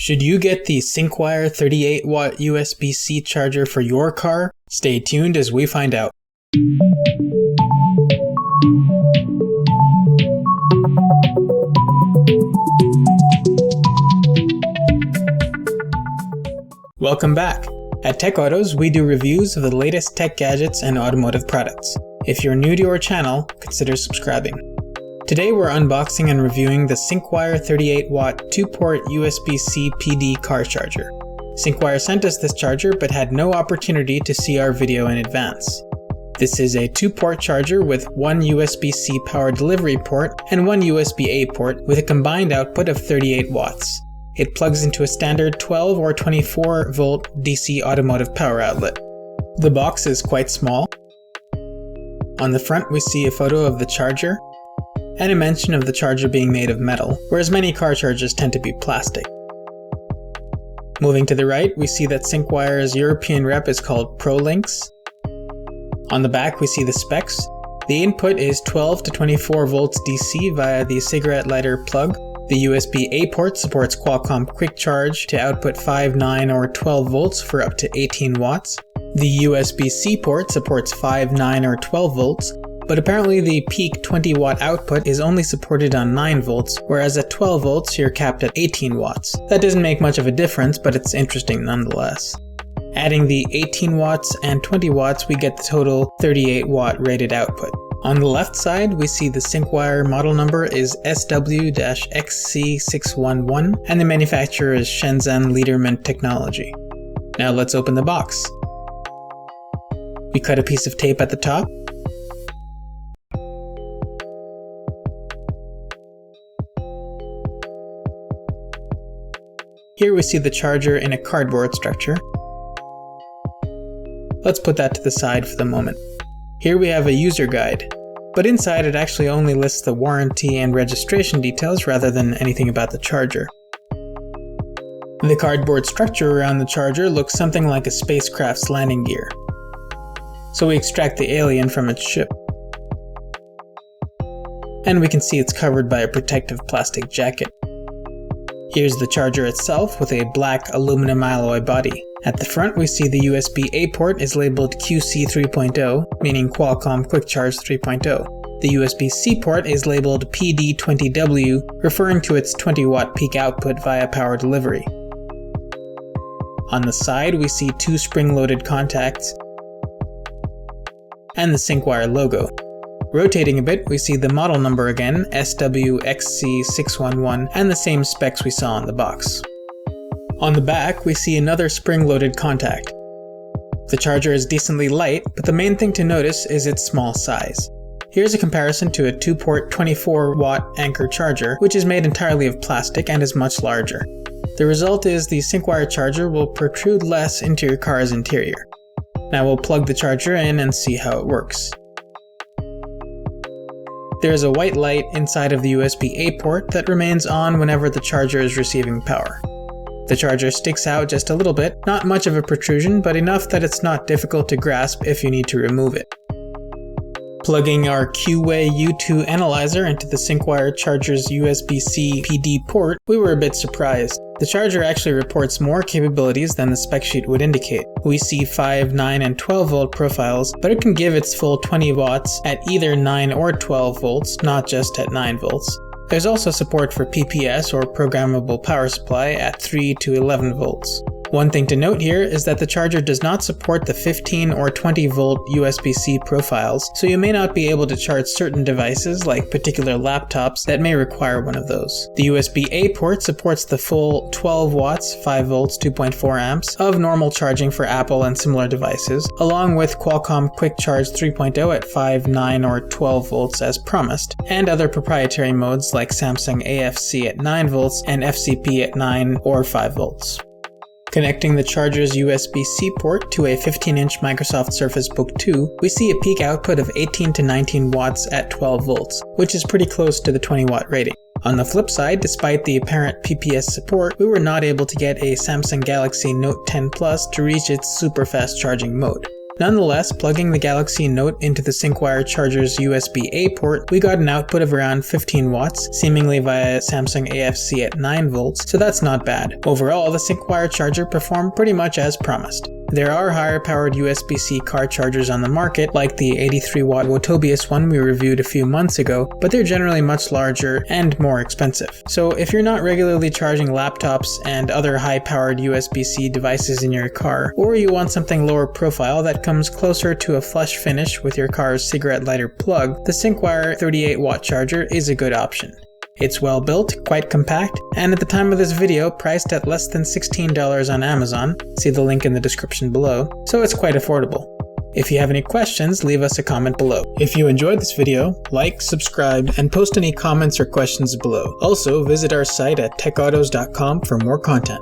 Should you get the Syncwire 38W USB-C charger for your car? Stay tuned as we find out. Welcome back. At TechAutos, we do reviews of the latest tech gadgets and automotive products. If you're new to our channel, consider subscribing. Today we're unboxing and reviewing the Syncwire 38W 2-port USB-C PD car charger. Syncwire sent us this charger but had no opportunity to see our video in advance. This is a 2-port charger with one USB-C power delivery port and one USB-A port with a combined output of 38 watts. It plugs into a standard 12 or 24 volt DC automotive power outlet. The box is quite small. On the front we see a photo of the charger and a mention of the charger being made of metal, whereas many car chargers tend to be plastic. Moving to the right, we see that Syncwire's European rep is called ProLinks. On the back we see the specs. The input is 12 to 24 volts DC via the cigarette lighter plug. The USB-A port supports Qualcomm Quick Charge to output 5, 9, or 12 volts for up to 18 watts. The USB-C port supports 5, 9, or 12 volts, but apparently the peak 20 watt output is only supported on 9 volts, whereas at 12 volts you're capped at 18 watts. That doesn't make much of a difference, but it's interesting nonetheless. Adding the 18 watts and 20 watts, we get the total 38 watt rated output. On the left side, we see the Syncwire model number is SW-XC611 and the manufacturer is Shenzhen Lederman Technology. Now let's open the box. We cut a piece of tape at the top. Here we see the charger in a cardboard structure. Let's put that to the side for the moment. Here we have a user guide, but inside it actually only lists the warranty and registration details rather than anything about the charger. The cardboard structure around the charger looks something like a spacecraft's landing gear. So we extract the alien from its ship. And we can see it's covered by a protective plastic jacket. Here's the charger itself with a black aluminum alloy body. At the front we see the USB-A port is labeled QC 3.0, meaning Qualcomm Quick Charge 3.0. The USB-C port is labeled PD20W, referring to its 20 watt peak output via power delivery. On the side we see two spring-loaded contacts and the Syncwire logo. Rotating a bit, we see the model number again, SW-XC611, and the same specs we saw on the box. On the back, we see another spring-loaded contact. The charger is decently light, but the main thing to notice is its small size. Here's a comparison to a 2-port 24-watt Anker charger, which is made entirely of plastic and is much larger. The result is the Syncwire charger will protrude less into your car's interior. Now we'll plug the charger in and see how it works. There is a white light inside of the USB-A port that remains on whenever the charger is receiving power. The charger sticks out just a little bit, not much of a protrusion, but enough that it's not difficult to grasp if you need to remove it. Plugging our Q-Way U2 analyzer into the Syncwire charger's USB-C PD port, we were a bit surprised. The charger actually reports more capabilities than the spec sheet would indicate. We see 5, 9, and 12 volt profiles, but it can give its full 20 watts at either 9 or 12 volts, not just at 9 volts. There's also support for PPS or programmable power supply at 3 to 11 volts. One thing to note here is that the charger does not support the 15 or 20 volt USB-C profiles, so you may not be able to charge certain devices like particular laptops that may require one of those. The USB-A port supports the full 12 watts, 5 volts, 2.4 amps of normal charging for Apple and similar devices, along with Qualcomm Quick Charge 3.0 at 5, 9, or 12 volts as promised, and other proprietary modes like Samsung AFC at 9 volts and FCP at 9 or 5 volts. Connecting the charger's USB-C port to a 15-inch Microsoft Surface Book 2, we see a peak output of 18 to 19 watts at 12 volts, which is pretty close to the 20 watt rating. On the flip side, despite the apparent PPS support, we were not able to get a Samsung Galaxy Note 10 Plus to reach its super fast charging mode. Nonetheless, plugging the Galaxy Note into the Syncwire charger's USB-A port, we got an output of around 15 watts, seemingly via Samsung AFC at 9 volts, so that's not bad. Overall, the Syncwire charger performed pretty much as promised. There are higher powered USB-C car chargers on the market, like the 83-watt Wotobius one we reviewed a few months ago, but they're generally much larger and more expensive. So if you're not regularly charging laptops and other high-powered USB-C devices in your car, or you want something lower profile that comes closer to a flush finish with your car's cigarette lighter plug, the Syncwire 38-watt charger is a good option. It's well built, quite compact, and at the time of this video priced at less than $16 on Amazon, see the link in the description below, so it's quite affordable. If you have any questions, leave us a comment below. If you enjoyed this video, like, subscribe, and post any comments or questions below. Also, visit our site at techautos.com for more content.